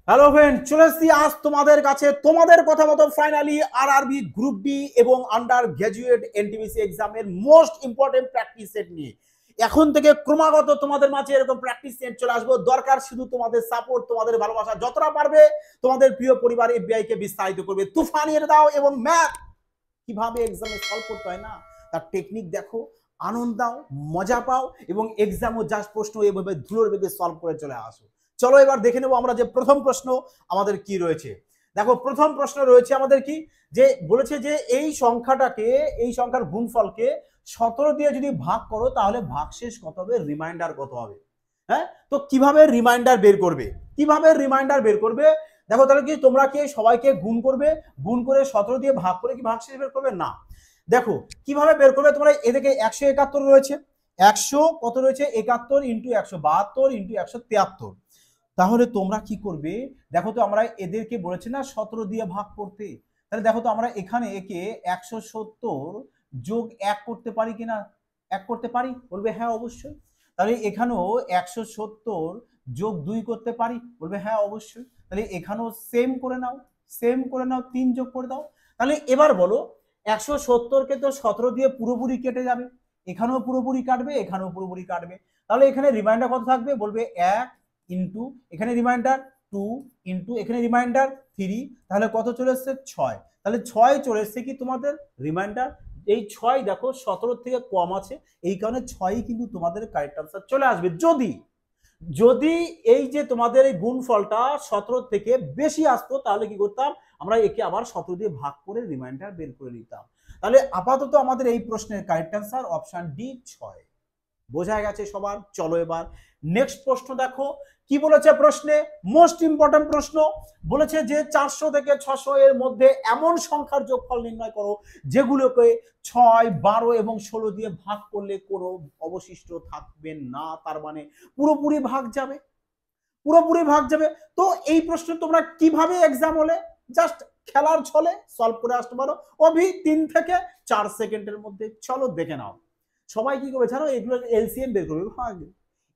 Hello friend, চলে এসেছি আজ তোমাদের কাছে তোমাদের কথা মতো ফাইনালি আরআরবি গ্রুপ ডি এবং আন্ডার গ্র্যাজুয়েট এনটিপিসি এক্সামের মোস্ট ইম্পর্টেন্ট প্র্যাকটিস সেট নিয়ে। এখন থেকে ক্রমাগত তোমাদের মাঝে এরকম প্র্যাকটিস সেট চলে আসবো। দরকার শুধু তোমাদের সাপোর্ট, তোমাদের ভালোবাসা। যতটা পারবে তোমাদের প্রিয় পরিবার এফবিআই কে বিস্তারিত করবে। তুফান এনে দাও এবং ম্যাথ কিভাবে এক্সামে সলভ করতে হয় না তার টেকনিক দেখো, আনন্দ দাও, মজা পাও এবং এক্সামও জাস্ট প্রশ্ন এভাবে ধুলোর বেগে সলভ করে চলে আসো। চলো এবার দেখে নেবো আমরা যে প্রথম প্রশ্ন আমাদের কি রয়েছে। দেখো প্রথম প্রশ্ন রয়েছে আমাদের কি, যে বলেছে যে এই সংখ্যার গুণফলকে 17 দিয়ে যদি ভাগ করো তাহলে ভাগশেষ কত হবে, রিমাইন্ডার কত হবে। হ্যাঁ, তো কিভাবে রিমাইন্ডার বের করবে, দেখো তাহলে কি তোমরা কি সবাইকে গুণ করবে, গুণ করে 17 দিয়ে ভাগ করে কি ভাগশেষ বের করবে না। দেখো কিভাবে বের করবে, তোমরা এদিকে 171 রয়েছে, 100 কত রয়েছে 71 ইন্টু 172 ইন্টু 173। তাহলে তোমরা কি করবে, দেখো তো আমরা এদেরকে বলেছি না 17 দিয়ে ভাগ করতে, তাহলে দেখো তো আমরা এখানে একে 170 যোগ 1 করতে পারি কিনা, 1 করতে পারি, বলবে হ্যাঁ অবশ্যই। তাহলে এখানেও 170 যোগ 2 করতে পারি, বলবে হ্যাঁ অবশ্যই। তাহলে এখানেও সেম করে নাও, 3 যোগ করে দাও। তাহলে এবার বলো 170 কে তো 17 দিয়ে পুরোপুরি কেটে যাবে, এখানেও পুরোপুরি কাটবে, এখানেও পুরোপুরি কাটবে। তাহলে এখানে রিমাইন্ডার কত থাকবে, বলবে 1 ইন্টু এখানে রিমাইন্ডার 2 ইন্টু এখানে রিমাইন্ডার 3, তাহলে কত চলে এসছে 6। তাহলে 6 চলে এসছে কি তোমাদের রিমাইন্ডার। এই 6 দেখো 17 থেকে কম আছে, এই কারণে 6ই কিন্তু তোমাদের কারেক্ট আনসার চলে আসবে। যদি যদি এই যে তোমাদের এই গুণফলটা 17 থেকে বেশি আসতো তাহলে কি করতাম, আমরা একে আবার 17 দিয়ে ভাগ করে রিমাইন্ডার বের করে নিতাম। তাহলে আপাতত আমাদের এই প্রশ্নের কারেক্ট আনসার অপশন ডি 6। বোঝা গেছে সবার। চলো এবার নেক্সট প্রশ্ন দেখো কি বলেছে প্রশ্নে, মোস্ট ইম্পর্টেন্ট প্রশ্ন। বলেছে যে 400 থেকে 600 এর মধ্যে এমন সংখ্যার যোগফল নির্ণয় করো যেগুলোকে 6, 12 এবং 16 দিয়ে ভাগ করলে কোনো অবশিষ্ট থাকবে না, তার মানে পুরোপুরি ভাগ যাবে, পুরোপুরি ভাগ যাবে। তো এই প্রশ্ন তোমরা কিভাবে এক্সাম হলে জাস্ট খেলার ছলে সলভ করে আসতে পারো অভি 3 থেকে 4 সেকেন্ডের মধ্যে। চলো দেখে নাও। সবাই কি করবে জানো, এগুলো এলসিএম বের করবে।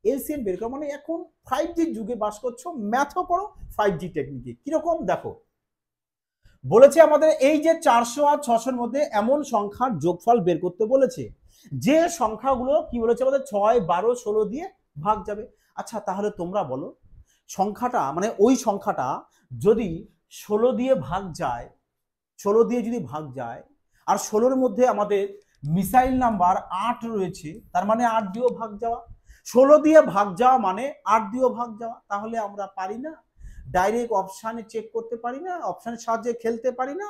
এলসিএম বের করো মানে এখন 5G যুগে বাস করছো, ম্যাথও করো 5G টেকনিকে। কিরকম দেখো, বলেছে আমাদের এই যে 400 আর 600 মধ্যে এমন সংখ্যার যোগফল বের করতে বলেছে যে সংখ্যাগুলো কি বলেছে আমাদের 6, 12, 16 দিয়ে ভাগ যাবে। আচ্ছা তাহলে তোমরা বলো সংখ্যাটা মানে ওই সংখ্যাটা যদি 16 দিয়ে ভাগ যায়, 16 দিয়ে যদি ভাগ যায় আর 16-র মধ্যে আমাদের মিসাইল নাম্বার 8 রয়েছে, তার মানে 8 দিয়েও ভাগ যাওয়া, 16 দিয়ে ভাগ যাওয়া মানে 8 দিয়েও ভাগ যাওয়া। তাহলে আমরা পারি না ডাইরেক্ট অপশানে চেক করতে পারি না, অপশানের সাহায্যে খেলতে পারি না,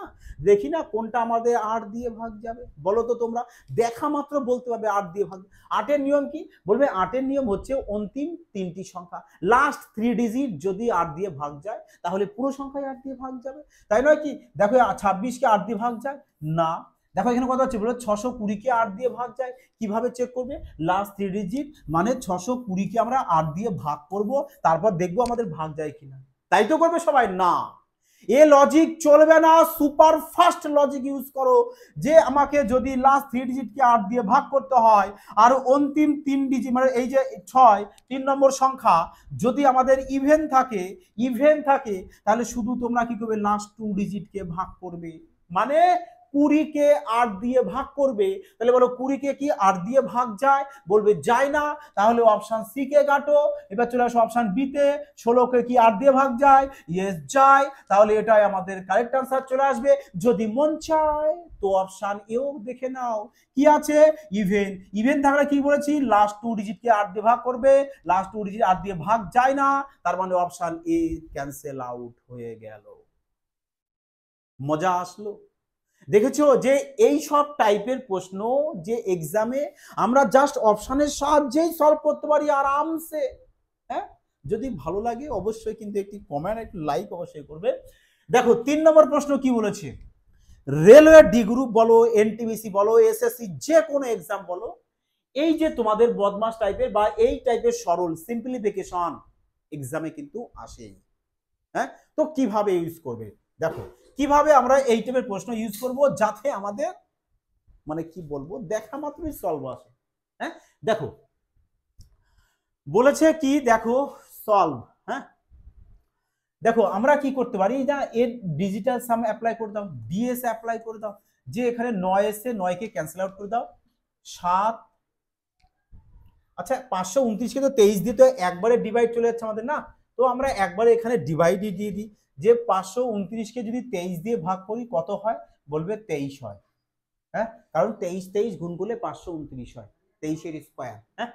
দেখি না কোনটা আমাদের 8 দিয়ে ভাগ যাবে। বলো তো তোমরা, দেখা মাত্র বলতে পারবে 8 দিয়ে ভাগ। 8-এর নিয়ম কি, বলবে 8-এর নিয়ম হচ্ছে অন্তিম 3টি সংখ্যা, লাস্ট 3 ডিজিট যদি 8 দিয়ে ভাগ যায় তাহলে পুরো সংখ্যায় 8 দিয়ে ভাগ যাবে, তাই নয় কি। দেখো 26-কে 8 দিয়ে ভাগ যায় না, দেখো এখানে কথা হচ্ছে বলে 620-কে 8 দিয়ে ভাগ যায়, কিভাবে চেক করবে, লাস্ট 3 ডিজিট মানে 620-কে আমরা 8 দিয়ে ভাগ করব, তারপর দেখবো আমাদের ভাগ যায় কিনা। তাই তো করবে সবাই না, এ লজিক চলবে না, সুপার ফাস্ট লজিক ইউজ করো। যে আমাকে যদি লাস্ট 3 ডিজিটকে 8 দিয়ে ভাগ করতে হয় আর অন্তিম 3 ডিজিট মানে এই যে 6 3 নম্বর সংখ্যা যদি আমাদের ইভেন থাকে তাহলে শুধু তোমরা কি করবে, লাস্ট 2 ডিজিটকে ভাগ করবে, মানে 20-কে 8 দিয়ে ভাগ করবে। তাহলে বলো 20-কে কি 8 দিয়ে ভাগ যায়, বলবে যায় না, তাহলে অপশন সি কে কাটো। এবার চলে আসো অপশন বি তে, 16-কে কি 8 দিয়ে ভাগ যায়, ইয়েস যায়, তাহলে এটাই আমাদের কারেক্ট আনসার চলে আসবে। যদি মন চায় তো অপশন এও দেখে নাও কি আছে, ইভেন থাকলে কি বলেছি, লাস্ট 2 ডিজিটকে 8 দিয়ে ভাগ করবে, লাস্ট 2 ডিজিট 8 দিয়ে ভাগ যায় না, তার মানে অপশন এ ক্যান্সেল আউট হয়ে গেল। মজা আসলো। দেখেছো যে এই সব টাইপের প্রশ্ন যে এক্সামে আমরা জাস্ট অপশনের সাহায্যেই সলভ করতে পারি আরামসে। হ্যাঁ, যদি ভালো লাগে অবশ্যই কিন্তু একটি কমেন্ট, একটি লাইক অবশ্যই করবে। দেখো 3 নম্বর প্রশ্ন কি বলেছে, রেলওয়ে ডি গ্রুপ বলো, এনটিপিসি বলো, এসএসসি যে কোনো এক্সাম বলো, এই যে তোমাদের বদমাস টাইপের বা এই টাইপের সরল সিম্পলিফিকেশন এক্সামে কিন্তু আসেই। হ্যাঁ, তো কিভাবে ইউজ করবে, দেখো কিভাবে আমরা এই টাইপের প্রশ্ন ইউজ করব যাতে আমাদের মানে কি বলবো দেখা মাত্রই সলভ আসে। হ্যাঁ দেখো বলেছে কি, দেখো সলভ, হ্যাঁ দেখো আমরা কি করতে পারি, না এর ডিজিটাল সাম অ্যাপ্লাই করে দাও, ডিএস অ্যাপ্লাই করে দাও, যে এখানে 9 এসে 9 কে ক্যান্সেল আউট করে দাও, 7, আচ্ছা 529 কে তো 23 দিয়ে তো একবারে ডিভাইড চলে যাচ্ছে আমাদের না, তো আমরা একবারে এখানে ডিভাইড দিয়ে দিই, যে 529 কে যদি 23 দিয়ে ভাগ করি কত হয়, বলবে 23 হয়। হ্যাঁ, কারণ 23 গুণ করলে 529 হয়, 23 এর স্কয়ার। হ্যাঁ,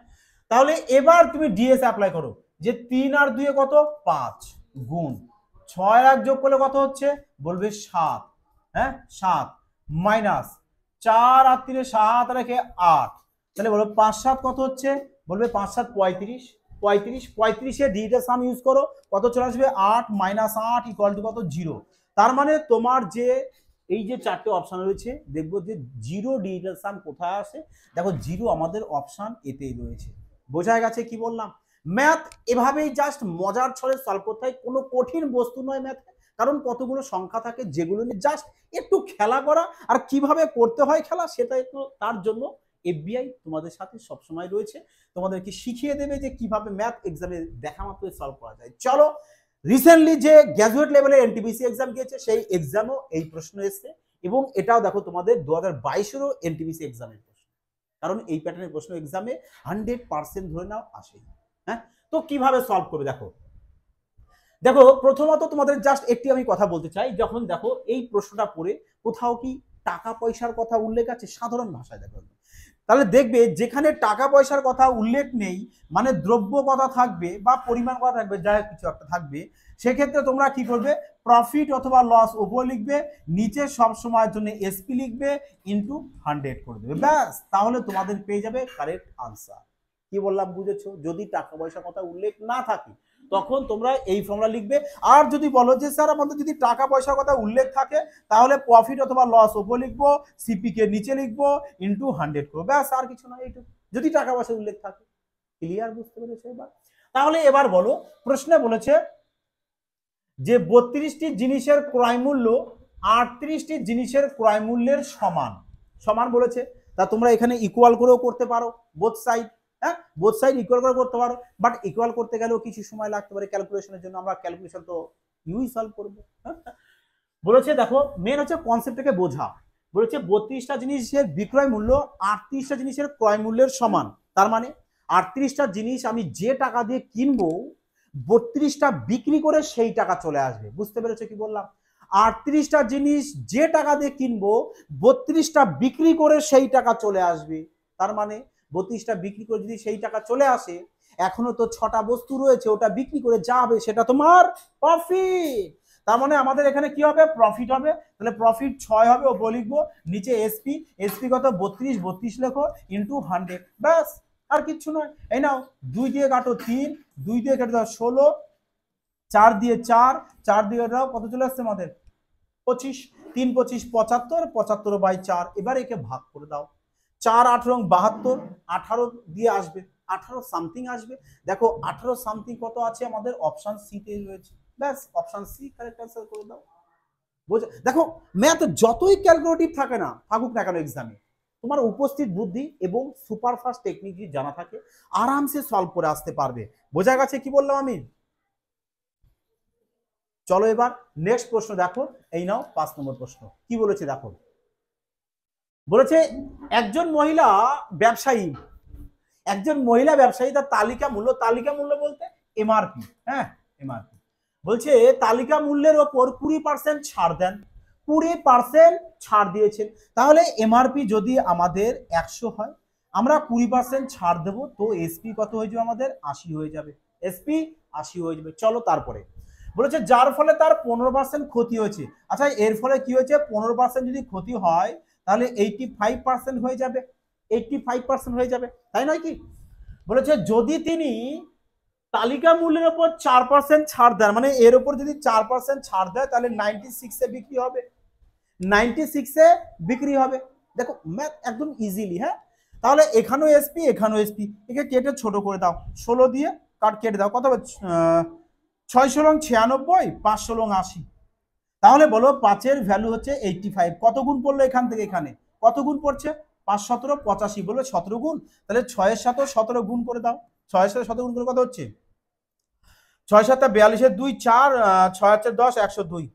তাহলে এবার তুমি ডিএস অ্যাপ্লাই করো, যে 3 আর 2 কত, 5 গুণ 6 আর যোগ করলে কত হচ্ছে, বলবে 7। হ্যাঁ, 7 মাইনাস 4 আর 3 7 রেখে 8, তাহলে বলো 5 7 কত হচ্ছে, বলবে 5 7 35, 35 এর ডিজিটাল সাম ইউজ করো, কত চলে আসবে, 8 মাইনাস 8 ইকুয়াল টু কত, 0। তার মানে তোমার যে এই যে চারটে অপশন রয়েছে, দেখবো যে জিরো ডিজিটাল সাম কোথায় আসে, দেখো জিরো আমাদের অপশন এতেই রয়েছে। বোঝা গেছে কি বললাম? ম্যাথ এভাবেই জাস্ট মজার ছলে সলভ করতে হয়, কোনো কঠিন বস্তু নয় ম্যাথ, কারণ কতগুলো সংখ্যা থাকে যেগুলো নিয়ে জাস্ট একটু খেলা করা, আর কিভাবে করতে হয় খেলা সেটা একটু, তার জন্য এফবিআই তোমাদের সাথে সবসময় রয়েছে, তোমাদেরকে শিখিয়ে দেবে যে কিভাবে ম্যাথ এক্সামে দেখা মাত্র সলভ করা যায়। চলো, রিসেন্টলি যে গ্র্যাজুয়েট লেভেলের এনটিপিসি এক্সাম গিয়েছে সেই এক্সামও এই প্রশ্ন এসছে, এবং এটাও দেখো তোমাদের 2022-এরও এনটিপিসি এক্সামের প্রশ্ন, কারণ এই প্যাটার্নের প্রশ্ন এক্সামে 100% ধরে নাও আসেই। হ্যাঁ, তো কিভাবে সলভ করবে দেখো, দেখো প্রথমত তোমাদের জাস্ট একটি আমি কথা বলতে চাই, যখন দেখো এই প্রশ্নটা পড়ে কোথাও কি টাকা পয়সার কথা উল্লেখ আছে, সাধারণ ভাষায় দেখো, তাহলে দেখবে যেখানে টাকা পয়সার কথা উল্লেখ নেই, মানে দ্রব্য কথা থাকবে বা পরিমাণ কথা থাকবে, যাই কিছু একটা থাকবে, সেক্ষেত্রে তোমরা কি করবে, প্রফিট অথবা লস উপরে লিখবে, নিচে সব সময়ের জন্য এসপি লিখবে, ইনটু 100 করে দেবে, ব্যাস, তাহলে তোমাদের পেয়ে যাবে কারেক্ট আনসার। কি বললাম বুঝেছো? যদি টাকা পয়সার কথা উল্লেখ না থাকে তখন তোমরা এই ফর্মুলা লিখবে, আর যদি বলো যে স্যার আমাদের যদি টাকা পয়সার কথা উল্লেখ থাকে তাহলে প্রফিট অথবা লস উপরে লিখবো, সিপি কে নিচে লিখবো, ইনটু 100 করবো, ব্যাস, আর কিছু না, এইটুকু, যদি টাকা পয়সা উল্লেখ থাকে। ক্লিয়ার? বুঝতে পেরেছো এবার? তাহলে এবার বলো, প্রশ্নে বলেছে যে 32টি জিনিসের ক্রয় মূল্য 38টি জিনিসের ক্রয় মূল্যের সমান, সমান বলেছে, তা তোমরা এখানে ইকুয়াল করেও করতে পারো, বোথ সাইড। হ্যাঁ, বোথ সাইড ইকুয়াল করে করতে পারো, বাট ইকুয়াল করতে গেলেও কিছু সময় লাগতে পারে ক্যালকুলেশনের জন্য, আমরা ক্যালকুলেশন তো ইউই সলভ করবো। বলেছে দেখো মেন হচ্ছে কনসেপ্টটাকে বোঝা, বলেছে 32টা জিনিসের বিক্রয় মূল্য 38টা জিনিসের ক্রয় মূল্যের সমান, তার মানে 38টা জিনিস আমি যে টাকা দিয়ে কিনবো 32টা বিক্রি করে সেই টাকা চলে আসবে। বুঝতে পেরেছো কি বললাম? 38টা জিনিস যে টাকা দিয়ে কিনবো 32টা বিক্রি করে সেই টাকা চলে আসবে, তার মানে 32টা বিক্রি করে যদি সেই টাকা চলে আসে, এখনো তো 6টা বস্তু রয়েছে, ওটা বিক্রি করে যা হবে সেটা তোমার প্রফিট। তার মানে আমাদের এখানে কি হবে, প্রফিট হবে, তাহলে প্রফিট 6 হবে, ওপর লিখবো, নিচে এসপি, এসপি কত 32 লেখো, ইনটু 100, ব্যাস, আর কিচ্ছু নয়। এই নাও 2 দিয়ে কাটো 3, 2 দিয়ে কেটে দাও 16, 4 দিয়ে 4, 4 দিয়ে দাও কত চলে আসছে আমাদের 25, 3 25 75, 75/4, এবার একে ভাগ করে দাও, 4 18 72, 18 দিয়ে আসবে, 18 সামথিং আসবে, দেখো 18 সামথিং কত আছে আমাদের অপশন সি তে রয়েছে, ব্যাস, অপশন সি কারেক্ট অ্যান্সার করে দাও। বুঝে দেখো, ম্যাথ যতই ক্যালকুলেটিভ থাকে না থাকুক না কেন এক্সামে, তোমার উপস্থিত বুদ্ধি এবং সুপারফাস্ট টেকনিক যদি জানা থাকে আরামসে সলভ করে আসতে পারবে। বোঝা গেছে কি বললাম আমি? চলো এবার নেক্সট প্রশ্ন দেখো, এই নাও 5 নম্বর প্রশ্ন, কি বলেছে দেখো, বলেছে একজন মহিলা ব্যবসায়ী, একজন মহিলা ব্যবসায়ী তার তালিকা মূল্য, তালিকা মূল্য বলতে এমআরপি, হ্যাঁ এমআরপি, বলছে তালিকা মূল্যের ওপর 20% ছাড় দেন, 20% ছাড় দিয়েছেন, তাহলে এমআরপি যদি আমাদের 100 হয়, আমরা 20% ছাড় দেবো, তো এসপি কত হয়ে যাবে আমাদের 80 হয়ে যাবে, এসপি 80 হয়ে যাবে। চলো তারপরে বলেছে যার ফলে তার 15% ক্ষতি হয়েছে, আচ্ছা এর ফলে কি হয়েছে, 15% যদি ক্ষতি হয় তাহলে 85% হয়ে যাবে, 85% হয়ে যাবে, তাই নয় কি? বলেছে যদি তিনি তালিকা মূল্যের উপর 4% ছাড় দেন, মানে এর উপর যদি 4% ছাড় দেয় তাহলে 96 এ বিক্রি হবে, 96 এ বিক্রি হবে। দেখো ম্যাথ একদম ইজিলি, হ্যাঁ, তাহলে এখানেও এসপি এখানেও এসপি, একে কেটে ছোট করে দাও, 16 দিয়ে কাট কেটে দাও, কত হবে 6 16 96, 5 16 80, তাহলে বলো 5-এর ভ্যালু হচ্ছে 85, কত গুণ পড়লো এখান থেকে এখানে, কত গুণ পড়ছে 5 17 85, বলবে 17 গুণ, তাহলে 6 এর সাথে 17 গুণ করে দাও, 6 এর সাথে 17 গুণ করে কত হচ্ছে 6 7 42 2 4 6 4 10 102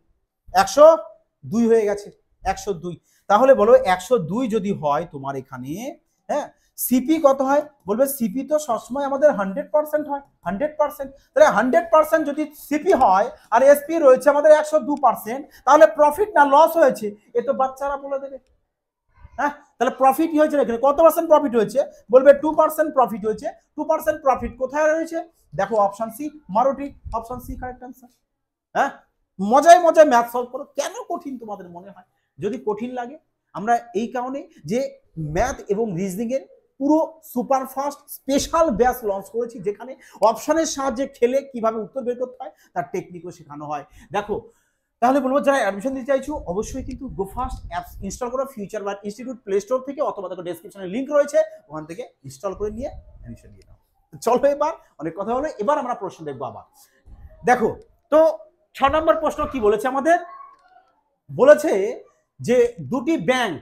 102 হয়ে গেছে 102। তাহলে বলো 102 যদি হয় তোমার এখানে, হ্যাঁ, সিপি কত হয়? বলবে সিপি তো সবসময় আমাদের 100% হয়, 100%। তাহলে 100% যদি সিপি হয় আর এসপি রয়েছে আমাদের 102%, তাহলে প্রফিট না লস হয়েছে? এ তো বাচ্চারা বলে দেবে। হ্যাঁ, তাহলে প্রফিট হয়েছে এখানে কত পার্সেন্ট প্রফিট হয়েছে? বলবে 2% প্রফিট হয়েছে। 2% প্রফিট কোথায় রয়েছে? দেখো option C, Maruti, option C correct answer. হ্যাঁ, মজায় মজায় ম্যাথ সলভ করো। কেন কঠিন তোমাদের মনে হয়? যদি কঠিন লাগে, আমরা এই কারণে যে ম্যাথ এবং রিজনিং এর পুরো সুপারফাস্ট স্পেশাল ব্যাচ লঞ্চ করেছি, যেখানে অপশনের সাহায্যে খেলে কিভাবে উত্তর বের করতে হয় তার টেকনিকও শেখানো হয়। দেখো, তাহলে বলবো যারা অ্যাডমিশন দিতে চাইছো অবশ্যই কিন্তু গোফাস্ট অ্যাপস ইনস্টল করো future but institute play store থেকে, অথবা দেখো ডেসক্রিপশনে লিংক রয়েছে, ওখান থেকে ইনস্টল করে নিয়ে অ্যাডমিশন নিয়ে নাও। চলো, এবার অনেক কথা হলো, এবার আমরা প্রশ্ন দেখবো আবার। দেখো তো 6 নম্বর প্রশ্ন কি বলেছে আমাদের? বলেছে যে দুটি ব্যাংক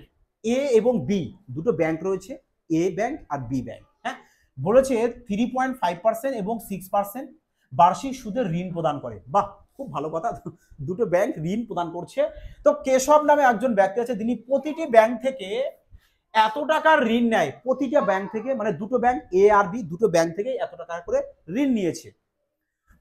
এ এবং বি, দুটো ব্যাংক রয়েছে, এ ব্যাংক আর বি ব্যাংক। হ্যাঁ, বলেছে 3.5% এবং 6% বার্ষিক সুদের ঋণ প্রদান করে। বাহ, খুব ভালো কথা, দুটো ব্যাংক ঋণ প্রদান করছে। তো কেশব নামে একজন ব্যক্তি আছে, তিনি প্রতিটি ব্যাংক থেকে এত টাকার ঋণ নেয়, প্রতিটা ব্যাংক থেকে, মানে দুটো ব্যাংক এ আর বি, দুটো ব্যাংক থেকে এত টাকা করে ঋণ নিয়েছে।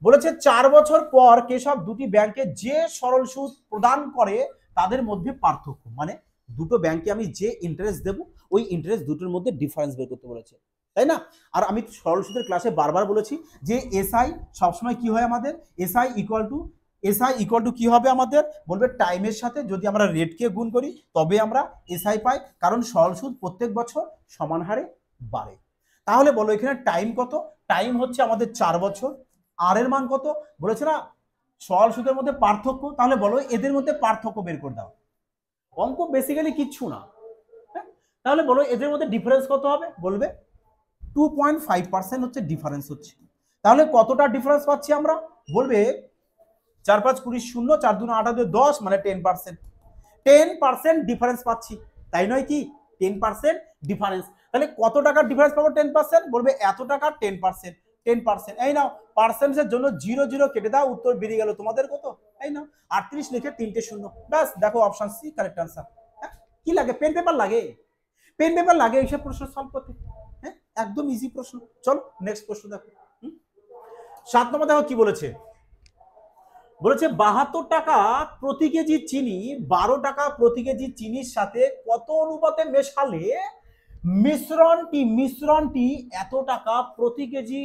বলেছে 4 বছর পর কেশব দুটি ব্যাংকে যে সরল সুদ প্রদান করে তাদের মধ্যে পার্থক্য, মানে দুটো ব্যাংকে আমি যে ইন্টারেস্ট দেবো ওই ইন্টারেস্ট দুটোর মধ্যে ডিফারেন্স বের করতে বলেছে, তাই না? আর আমি সরল সুদের ক্লাসে বারবার বলেছি যে এসআই সবসময় কি হয় আমাদের, এসআই ইকুয়াল টু কি হবে আমাদের? বলবে টাইমের সাথে যদি আমরা রেটকে গুণ করি তবে আমরা এসআই পাই, কারণ সরল সুদ প্রত্যেক বছর সমান হারে বাড়ে। তাহলে বলো এখানে টাইম কত? টাইম হচ্ছে আমাদের 4 বছর। আর এর মান কত? বলেছে না সরল সুদের মধ্যে পার্থক্য, তাহলে বলো এদের মধ্যে পার্থক্য বের করে দাও। অঙ্ক বেসিক্যালি কিচ্ছু না, তাহলে বলো এদের মধ্যে ডিফারেন্স কত হবে? বলবে 2.5% হচ্ছে ডিফারেন্স হচ্ছে। তাহলে কতটা ডিফারেন্স পাচ্ছি আমরা? বলবে 4 5 20 0 4 2 8 2 10, মানে 10%। 10% ডিফারেন্স পাচ্ছি, তাই নয় কি? 10% ডিফারেন্স। তাহলে কত টাকার ডিফারেন্স পাবো 10%? বলবে এত টাকা 10%। 10%, এই নাও পার্সেন্টের জন্য 0 0 কেটে দাও, উত্তর বেরিয়ে গেল তোমাদের কত? এই নাও 38 লিখে 3টে শূন্য, ব্যাস দেখো অপশন সি কারেক্ট আনসার। কি লাগে? পেন পেপার লাগে, পেন পেপার লাগে এইসব প্রশ্ন সলভ করতে। হ্যাঁ, একদম ইজি প্রশ্ন। চলো নেক্সট প্রশ্ন দেখো। 7 নম্বর দেখো কি বলেছে? বলেছে 72 টাকা প্রতি কেজি চিনি 12 টাকা প্রতি কেজি চিনির সাথে কত অনুপাতে মেশালে মিশ্রণটি এত টাকা প্রতি কেজি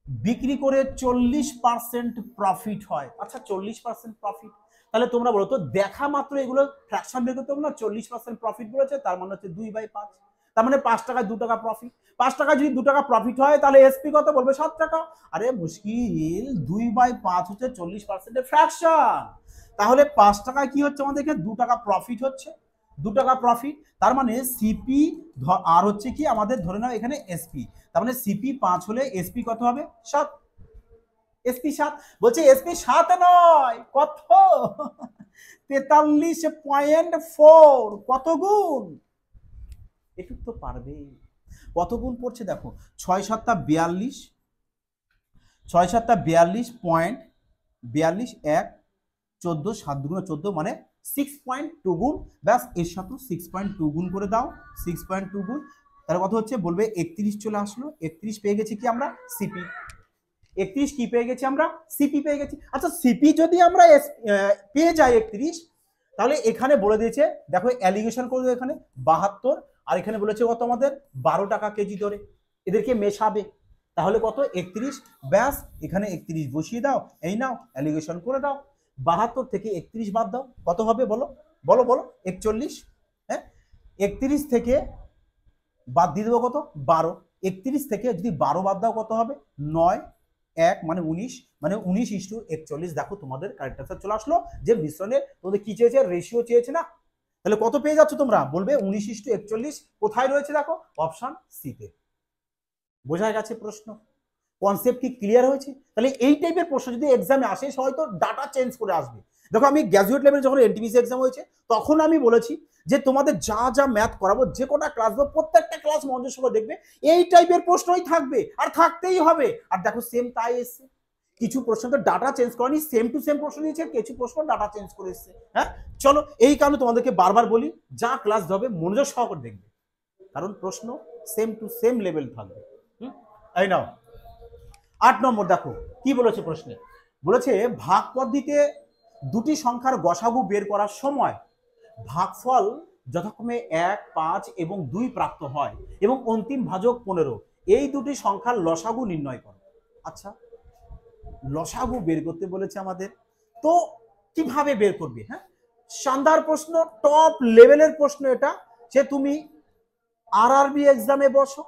বিক্রি করে 40% প্রফিট হয়। আচ্ছা 40% প্রফিট, তাহলে তোমরা বলো তো দেখা মাত্র এগুলো ফ্র্যাকশন বের করতে হবে না? 40% প্রফিট বলেছে, তার মানে হচ্ছে 2/5, তার মানে 5 টাকায় 2 টাকা প্রফিট। 5 টাকায় যদি 2 টাকা প্রফিট হয় তাহলে এসপি কত? বলবে 7 টাকা। আরে মুশকিল, 2/5 হচ্ছে 40% ফ্র্যাকশন, তাহলে 5 টাকায় কি হচ্ছে আমাদের এখানে? 2 টাকা প্রফিট হচ্ছে, 2 টাকা প্রফিট, তার মানে সিপি আর হচ্ছে কি আমাদের ধরে নাও এখানে এসপি, তার মানে সিপি 5 হলে এসপি কত হবে? 7। এসপি 7, বলছে এসপি 7 নয়, কত? 43.4। কত গুণ? একটু তো পারবে। কত গুণ পড়ছে দেখো, 6 7 42, 6 7 42 পয়েন্ট 42 1 14 7 গুণ 14, মানে 6.2 গুণ। ব্যাস এর সাথে 6.2 গুণ করে দাও, 6.2 গুণ, তাহলে কত হচ্ছে? বলবে 31 চলে আসলো। 31 পেয়ে গেছি কি আমরা? সিপি। 31 কি পেয়ে গেছি আমরা? সিপি পেয়ে গেছি। আচ্ছা সিপি যদি আমরা পেয়ে যাই 31, তাহলে এখানে বলে দিয়েছে দেখো অ্যালিগেশন করবে এখানে 72, আর এখানে বলেছে কত আমাদের? 12 টাকা কেজি ধরে এদেরকে মেশাবে, তাহলে কত? 31। ব্যাস এখানে 31 বসিয়ে দাও, এই নাও অ্যালিগেশন করে দাও। 72 থেকে 31 বাদ দাও, কত হবে বলো? বলো বলো 41। হ্যাঁ, 31 থেকে বাদ দিয়ে দেবো কত? 12। 31 থেকে যদি 12 বাদ দাও কত হবে? 9 1, মানে 19, মানে 19:41। দেখো তোমাদের কারেক্ট আনসার চলে আসলো, যে মিশ্রণের তোমাদের কি চেয়েছে? রেশিও চেয়েছে না? তাহলে কত পেয়ে যাচ্ছ তোমরা? বলবে 19:41 কোথায় রয়েছে? দেখো অপশন সি তে। বোঝা গেছে প্রশ্ন? কনসেপ্ট কি ক্লিয়ার হয়েছে? তাহলে এই টাইপের প্রশ্ন যদি এক্সামে আসে হয়তো ডাটা চেঞ্জ করে আসবে। দেখো আমি গ্র্যাজুয়েট লেভেলে যখন এনটিপিসি এক্সাম হয়েছে তখন আমি বলেছি যে তোমাদের যা যা ম্যাথ করাবো, যে কোটা ক্লাস দেবো, প্রত্যেকটা ক্লাস মনোযোগ সহকারে দেখবে, এই টাইপের প্রশ্নই থাকবে আর থাকতেই হবে। আর দেখো সেম তাই এসছে, কিছু প্রশ্ন তো ডাটা চেঞ্জ করেনি, সেম টু সেম প্রশ্ন দিয়েছে, কিছু প্রশ্ন ডাটা চেঞ্জ করে এসছে। হ্যাঁ চলো, এই কারণে তোমাদেরকে বারবার বলি যা ক্লাস হবে মনোযোগ সহকারে দেখবে, কারণ প্রশ্ন সেম টু সেম লেভেল থাকবে। এই নাও 8 নম্বর, দেখো কি বলেছে প্রশ্নে, বলেছে ভাগ পদ্ধতিতে দুটি সংখ্যার গসাগু বের করার সময় ভাগফল যথাক্রমে 1, 5 এবং 2 প্রাপ্ত হয় এবং অন্তিম ভাজক 15, এই দুটি সংখ্যার লসাগু নির্ণয় করো। আচ্ছা, লসাগু বের করতে বলেছে আমাদের, তো কিভাবে বের করবে? হ্যাঁ, শানদার প্রশ্ন, টপ লেভেলের প্রশ্ন এটা, যে তুমি আরআরবি এক্সামে বসো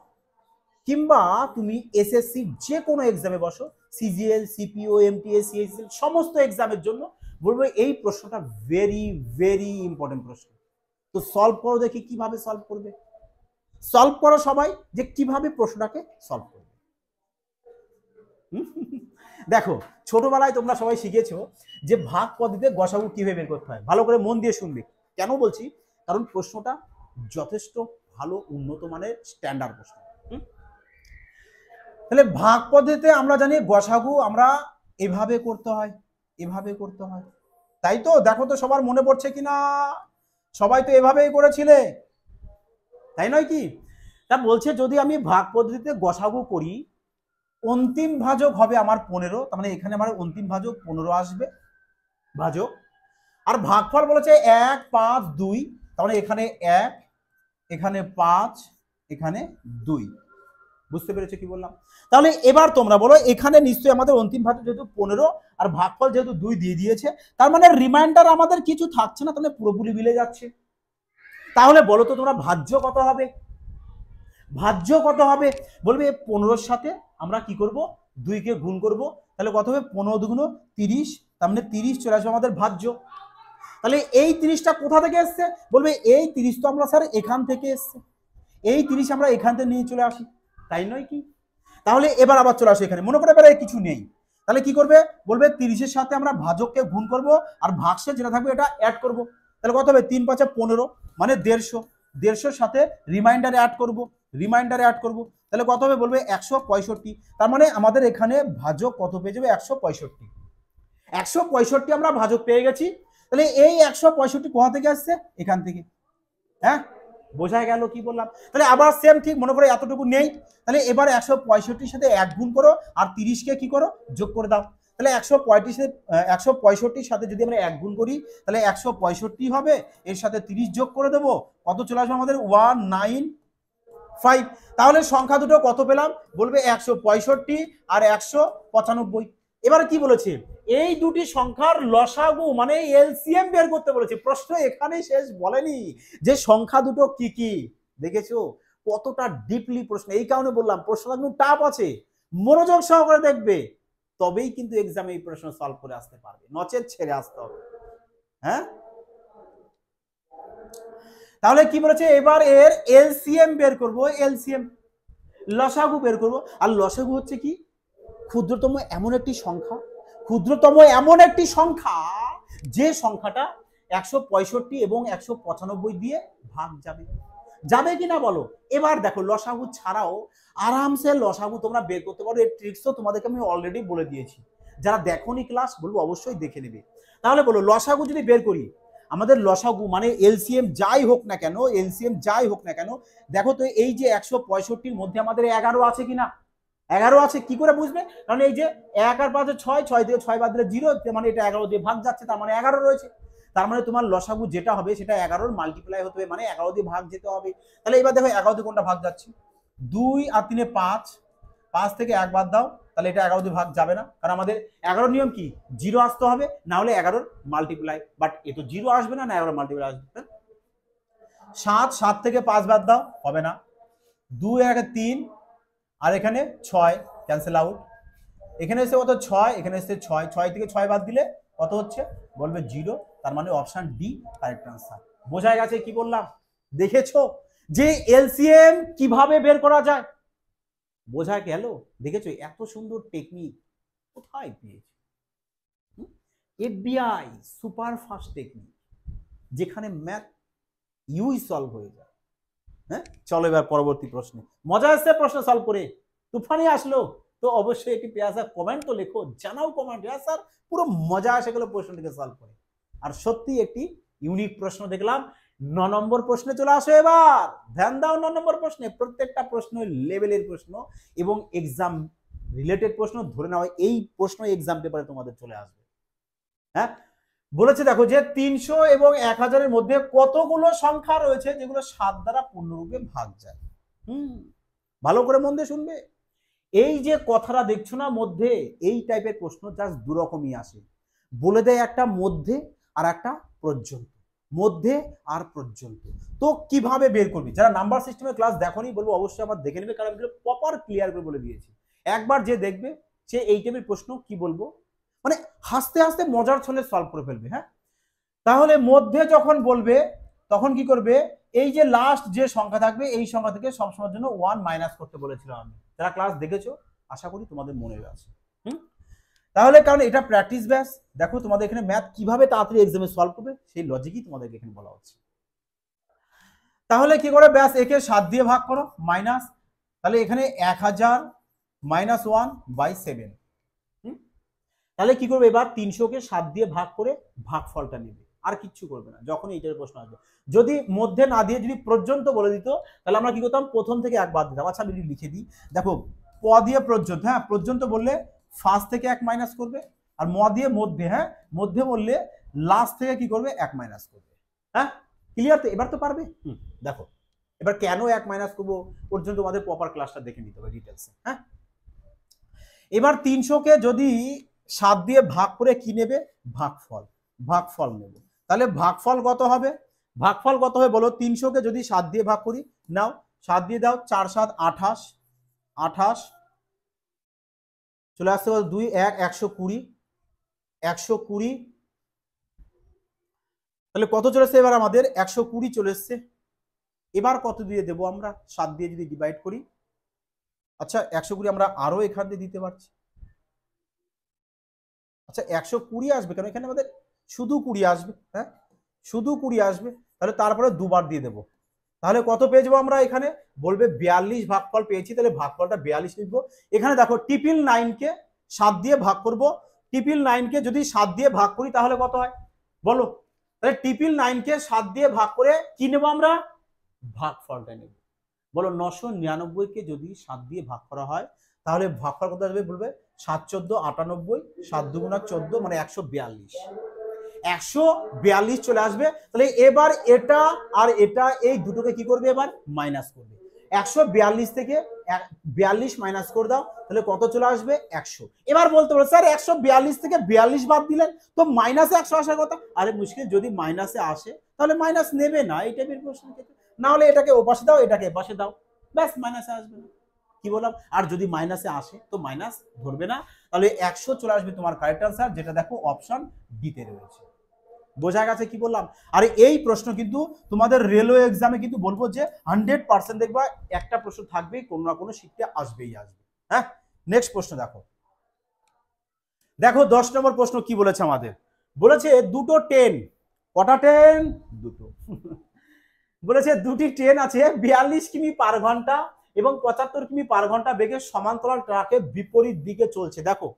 কিংবা তুমি এসএসসি যে কোনো এক্সামে বসো, সিজিএল, সিপিও, এমটিএস, সিএসএল সমস্ত এক্সামের জন্য বলবো এই প্রশ্নটা ভেরি ভেরি ইম্পর্টেন্ট প্রশ্ন। তো সলভ করো, দেখি কিভাবে সলভ করবে। সলভ করো সবাই, যে কিভাবে প্রশ্নটাকে সলভ করবে। দেখো ছোটবেলায় তোমরা সবাই শিখেছো যে ভাগ পদ্ধতিতে গসাগু কিভাবে বের করতে হয়, ভালো করে মন দিয়ে শুনবে। কেন বলছি, কারণ প্রশ্নটা যথেষ্ট ভালো উন্নত মানের স্ট্যান্ডার্ড প্রশ্ন। তাহলে ভাগ পদ্ধতিতে আমরা জানি গসাগু আমরা এভাবে করতে হয়, এভাবে করতে হয়, তাই তো? দেখো তো সবার মনে পড়ছে কিনা, সবাই তো এভাবেই করেছিলে, তাই নয় কি? তা বলছে যদি আমি ভাগ পদ্ধতিতে গসাগু করি, অন্তিম ভাজক হবে আমার 15, তার মানে এখানে আমার অন্তিম ভাজক 15 আসবে ভাজক, আর ভাগফল বলেছে 1, 5, 2, তার মানে এখানে 1, এখানে 5, এখানে 2। বুঝতে পেরেছো কি বললাম? তাহলে এবার তোমরা বলো, এখানে নিশ্চয়ই আমাদের অন্তিম ভাজক যেহেতু 15 আর ভাগফল যেহেতু 2 দিয়ে দিয়েছে, তার মানে রিমাইন্ডার আমাদের কিছু থাকছে না, তাহলে পুরোপুরি মিলে যাচ্ছে। তাহলে বলো তো তোমরা ভাজ্য কত হবে? ভাজ্য কত হবে? বলবে 15-র সাথে আমরা কি করব, 2 কে গুণ করব, তাহলে কত হবে? 15 দুগুণ 30, তার মানে 30 চলে আসবে আমাদের ভাজ্য। তাহলে এই 30টা কোথা থেকে এসছে? বলবে এই 30 তো আমরা স্যার এখান থেকে এসছে, এই 30 আমরা এখান থেকে নিয়ে চলে আসি, তাই নয় কি? তাহলে এবার আবার চলে আসে এখানে, মনে করে এবারে কিছু নেই, তাহলে কি করবে? বলবে 30-এর সাথে আমরা ভাজককে গুণ করব আর ভাগশেষ যেটা থাকবে এটা অ্যাড করব, তাহলে কত হবে? 3 5 15, মানে 150, 150-র সাথে রিমাইন্ডার অ্যাড করব, রিমাইন্ডারে অ্যাড করব, তাহলে কত হবে? বলবে 165, তার মানে আমাদের এখানে ভাজক কত পেয়ে যাবে? 165। 165 আমরা ভাজক পেয়ে গেছি, তাহলে এই 165 কোথা থেকে আসছে? এখান থেকে। হ্যাঁ, বোঝা গেল কি বললাম? তাহলে আবার সেম ঠিক মনে করে এতটুকু নেই, তাহলে এবার 165-র সাথে 1 গুণ করো আর 30-কে কি করো? যোগ করে দাও। তাহলে 165-র সাথে যদি আমরা 1 গুণ করি, তাহলে 165 হবে, এর সাথে 30 যোগ করে দেবো, কত চলে আসবে আমাদের? 195। তাহলে সংখ্যা দুটো কত পেলাম? বলবে 165 আর 195। এবার কি বলেছে? এই দুটি সংখ্যার লসাগু মানে এলসিএম বের করতে বলেছে। প্রশ্ন এখানেই শেষ, বলেনি যে সংখ্যা দুটো কি কি। দেখেছো কতটা ডিপলি প্রশ্ন? এই কারণে বললাম প্রশ্নটা কিন্তু টাফ আছে, মনোযোগ সহকারে দেখবে, তবেই কিন্তু এক্সামে এই প্রশ্ন সলভ করে আসতে পারবে, নচেত ছেড়ে আসতে হবে। হ্যাঁ, তাহলে কি বলেছে? এবার এর এলসিএম বের করব, এলসিএম লসাগু বের করব। আর লসাগু হচ্ছে কি? ক্ষুদ্রতম এমন একটি সংখ্যা, ক্ষুদ্রতম এমন একটি সংখ্যা যে সংখ্যাটা 165 এবং 195 দিয়ে ভাগ যাবে, যাবে কিনা বলো? এবার দেখো লসাগু ছাড়াও আরামসে লসাগু তোমরা বের করতে পারো, এর ট্রিক্সও তোমাদেরকে আমি অলরেডি বলে দিয়েছি, যারা দেখোনি ক্লাস বলবো অবশ্যই দেখে নেবে। তাহলে বলো লসাগু যদি বের করি, আমাদের লসাগু মানে এলসিএম যাই হোক না কেন, এলসিএম যাই হোক না কেন, দেখো তো এই যে 165-র মধ্যে আমাদের 11 আছে কিনা? 11 আছে, কি করে বুঝবে? কারণ এই যে 1 আর 5 6, 6 থেকে 6 বাদ দিলে 0, মানে এটা 11 দিয়ে ভাগ যাচ্ছে, তার মানে 11 রয়েছে, তার মানে তোমার লসাগু যেটা হবে সেটা 11-র মাল্টিপ্লাই হতে হবে, মানে 11 দিয়ে ভাগ যেতে হবে। তাহলে এবার দেখো 11 দিয়ে কোনটা ভাগ যাচ্ছে? 2 আর 3 5, 5 থেকে 1 বাদ দাও, তাহলে এটা 11 দিয়ে ভাগ যাবে না, কারণ আমাদের 11 নিয়ম কি? 0 আসতে হবে, না হলে 11-র মাল্টিপ্লাই, বাট এ তো 0 আসবে না, 11-র মাল্টিপ্লাই আসবে। 7 থেকে 5 বাদ দাও, হবে না। 2 1 3 আর এখানে 6 ক্যান্সেল আউট, এখানে এসে কত? 6, এখানে এসে 6, 6 থেকে 6 বাদ দিলে কত হচ্ছে? বলবে 0, তার মানে অপশন ডি কারেক্ট আনসার। বোঝা গেছে কি বললাম? দেখেছো যে এলসিএম কিভাবে বের করা যায়? বোঝা গেল? দেখেছো এত সুন্দর টেকনিক কোথায় পেয়েছি? এফবিআই সুপার ফাস্ট টেকনিক, যেখানে ম্যাথ ইউই সলভ হয়ে যায়। হ্যাঁ, চলো এবার পরবর্তী প্রশ্নে। মজা আসছে প্রশ্ন সলভ করে, তুফানি আসলো। তো অবশ্যই একটি পেয়াসা কমেন্ট তো লেখো, জানাও কমেন্ট, স্যার পুরো মজা আসে গেল প্রশ্নটিকে সলভ করে। আর সত্যি একটি ইউনিক প্রশ্ন দেখলাম। 9 নম্বর প্রশ্নে চলে আসো এবার, ধ্যান দাও 9 নম্বর প্রশ্নে। প্রত্যেকটা প্রশ্ন লেভেলের প্রশ্ন এবং এক্সাম রিলেটেড প্রশ্ন, ধরে নাও এই প্রশ্ন এক্সাম পেপারে তোমাদের চলে আসবে। হ্যাঁ, বলেছে দেখো যে 300 এবং 1000-এর মধ্যে কতগুলো সংখ্যা রয়েছে যেগুলো 7 দ্বারা পূর্ণরূপে ভাগ যায়। ভালো করে মন দিয়ে শুনবে। এই যে কথাটা দেখছো না মধ্যে, এই টাইপের প্রশ্ন জাস্ট দু রকমই আসে, বলে দেয় একটা মধ্যে আর একটা পর্যন্ত, মধ্যে আর পর্যন্ত। তো কিভাবে বের করবি? যারা নাম্বার সিস্টেমের ক্লাস দেখোনি বলবো অবশ্যই আবার দেখে নেবে, কারণ এগুলো প্রপার ক্লিয়ার করে বলে দিয়েছি। একবার যে দেখবে সে এই টাইপের প্রশ্ন কি বলবো মানে হাসতে হাসতে মজার ছলে সলভ করে ফেলবে। হ্যাঁ, তাহলে মধ্যে যখন বলবে তখন কি করবে, এই যে লাস্ট যে সংখ্যা থাকবে এই সংখ্যা থেকে সবসময়ের জন্য 1 মাইনাস করতে বলেছিলাম আমি। যারা ক্লাস দেখেছো আশা করি তোমাদের মনে আছে। তাহলে কারণ এটা প্র্যাকটিস ব্যাস, দেখো তোমাদের এখানে ম্যাথ কিভাবে তাড়াতাড়ি এক্সামে সলভ করবে সেই লজিকই তোমাদেরকে এখানে বলা হচ্ছে। তাহলে কি করে, ব্যাস একে 7 দিয়ে ভাগ করো মাইনাস, তাহলে এখানে 1000 মাইনাস 1/7। তাহলে কি করবে, এবার 300-কে 7 দিয়ে ভাগ করে ভাগফলটা নেবে, আর কিচ্ছু করবে না যখন এইটার প্রশ্ন আসবে। যদি মধ্যে না দিয়ে যদি পর্যন্ত বলে দিত তাহলে আমরা কি করতাম, প্রথম থেকে এক বাদ দিতাম। আচ্ছা আমি লিখে দিই, দেখো প দিয়ে পর্যন্ত, হ্যাঁ পর্যন্ত বললে ফার্স্ট থেকে 1 মাইনাস করবে, আর ম দিয়ে মধ্যে, হ্যাঁ মধ্যে বললে লাস্ট থেকে কি করবে 1 মাইনাস করবে। হ্যাঁ ক্লিয়ার তো, এবার তো পারবে। দেখো এবার কেন 1 মাইনাস করবো পর্যন্ত তোমাদের প্রপার ক্লাসটা দেখে নিতে হবে ডিটেলসে। হ্যাঁ, এবার 300-কে যদি 7 দিয়ে ভাগ করে কি নেবে, ভাগফল নেব। তাহলে ভাগফল কত হবে, ভাগফল কত হবে বলো, 300-কে যদি 7 দিয়ে ভাগ করি, নাও 7 দিয়ে দাও, 4 7 28, 28 চলে আসতে বল 2 1 120, 120 তাহলে কত চলে এসছে এবার আমাদের 120 চলে এসছে। এবার কত দিয়ে দেবো আমরা, 7 দিয়ে যদি ডিভাইড করি, আচ্ছা 120 আমরা আরো এখান দিয়ে দিতে পারছি। আচ্ছা 120 আসবে কেন, এখানে আমাদের শুধু 20 আসবে। হ্যাঁ শুধু 20 আসবে, তাহলে তারপরে দুবার দিয়ে দেবো। তাহলে কত পেয়ে যাবো আমরা, এখানে বলবে 42 ভাগফল পেয়েছি, তাহলে ভাগফলটা 42 লিখবো। এখানে দেখো 999-কে 7 দিয়ে ভাগ করব, 999-কে যদি 7 দিয়ে ভাগ করি তাহলে কত হয় বলো, তাহলে 999-কে 7 দিয়ে ভাগ করে কি নেবো আমরা, ভাগফলটা নেব। বলো 999-কে যদি 7 দিয়ে ভাগ করা হয় তাহলে ভাগফল কত আসবে, বলবে 7 14 98, 7 দুগুণা 14 মানে 142, 142 চলে আসবে। তাহলে এবার এটা আর এটা এই দুটোকে কি করবে, এবার মাইনাস করবে। 142 থেকে 42 মাইনাস করে দাও, তাহলে কত চলে আসবে 100। এবার বলতে পারো স্যার 142 থেকে 42 বাদ দিলেন তো মাইনাসে 100 আসার কথা। আরে মুশকিল, যদি মাইনাসে আসে তাহলে মাইনাস নেবে না এই টাইপের প্রশ্ন, না হলে এটাকে ওপাশে দাও এটাকে এপাশে দাও, ব্যাস মাইনাসে আসবে না। কি বললাম, আর যদি মাইনাসে আসে তো মাইনাস ধরবে না, তাহলে 100 চলে আসবে তোমার কারেক্ট আনসার, যেটা দেখো অপশন ডিতে রয়েছে। বোঝা গেছে কি বললাম? আর এই প্রশ্ন কিন্তু তোমাদের রেলওয়ে এক্সামে কিন্তু বলবো যে 100% দেখবা একটা প্রশ্ন থাকবেই, কোনো না কোনো শিখতে আসবেই আসবে। হ্যাঁ, নেক্সট প্রশ্ন দেখো। দেখো 10 নম্বর প্রশ্ন কি বলেছে আমাদের, বলেছে দুটো ট্রেন, কটা ট্রেন, দুটো বলেছে দুটি ট্রেন আছে 42 কিমি পার ঘন্টা এবং 75 কিমি পার ঘন্টা বেগে সমান্তরাল ট্র্যাকে বিপরীত দিকে চলছে। দেখো